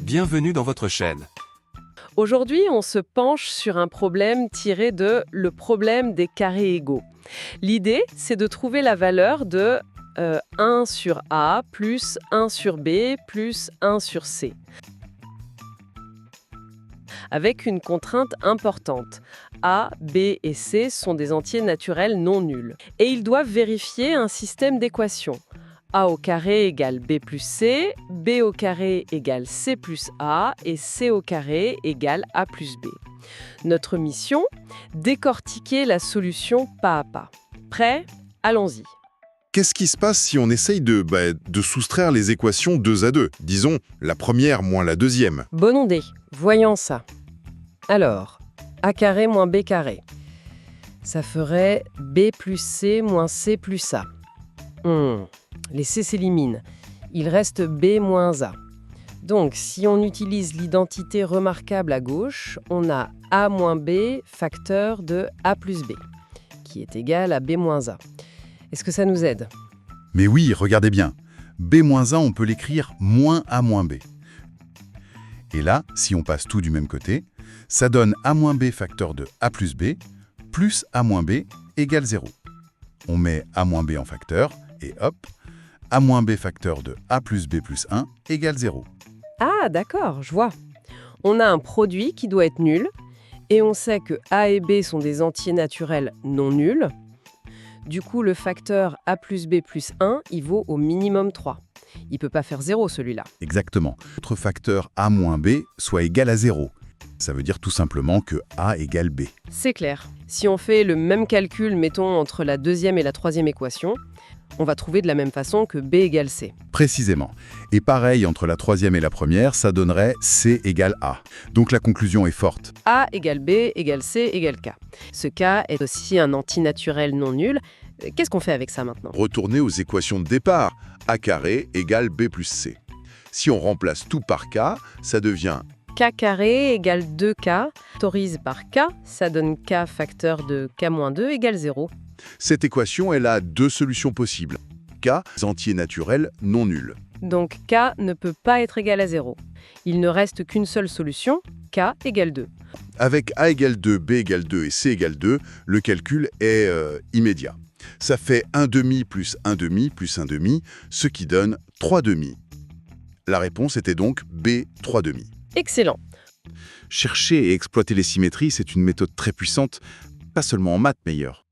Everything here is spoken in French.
Bienvenue dans votre chaîne. Aujourd'hui, on se penche sur un problème tiré de le problème des carrés égaux. L'idée, c'est de trouver la valeur de 1 sur A plus 1 sur B plus 1 sur C. Avec une contrainte importante. A, B et C sont des entiers naturels non nuls. Et ils doivent vérifier un système d'équations. A au carré égale B plus C, B au carré égale C plus A et C au carré égale A plus B. Notre mission, décortiquer la solution pas à pas. Prêt? Allons-y. Qu'est-ce qui se passe si on essaye de soustraire les équations 2 à 2? Disons, la première moins la deuxième. Bonne idée, voyons ça. Alors, A carré moins B carré. Ça ferait B plus C moins C plus A. Les C s'éliminent. Il reste B moins A. Donc, si on utilise l'identité remarquable à gauche, on a A moins B facteur de A plus B, qui est égal à B moins A. Est-ce que ça nous aide? Mais oui, regardez bien. B moins A, on peut l'écrire moins A moins B. Et là, si on passe tout du même côté, ça donne A moins B facteur de A plus B A moins B égale 0. On met A moins B en facteur, et hop, A moins B facteur de A plus B plus 1 égale 0. Ah, d'accord, je vois. On a un produit qui doit être nul, et on sait que A et B sont des entiers naturels non nuls. Du coup, le facteur A plus B plus 1, il vaut au minimum 3. Il ne peut pas faire 0, celui-là. Exactement. Notre facteur A moins B soit égal à 0. Ça veut dire tout simplement que A égale B. C'est clair. Si on fait le même calcul, mettons, entre la deuxième et la troisième équation, on va trouver de la même façon que B égale C. Précisément. Et pareil, entre la troisième et la première, ça donnerait C égale A. Donc la conclusion est forte. A égale B égale C égale K. Ce K est aussi un antinaturel non nul. Qu'est-ce qu'on fait avec ça maintenant? Retourner aux équations de départ. A carré égale B plus C. Si on remplace tout par K, ça devient K carré égale 2K, factorise par K, ça donne K facteur de K moins 2 égale 0. Cette équation, elle a deux solutions possibles. K, entier naturel non nul. Donc K ne peut pas être égal à 0. Il ne reste qu'une seule solution, K égale 2. Avec A égale 2, B égale 2 et C égale 2, le calcul est immédiat. Ça fait 1 demi plus 1 demi plus 1 demi, ce qui donne 3 demi. La réponse était donc B 3 demi. Excellent. Chercher et exploiter les symétries, c'est une méthode très puissante, pas seulement en maths, meilleur.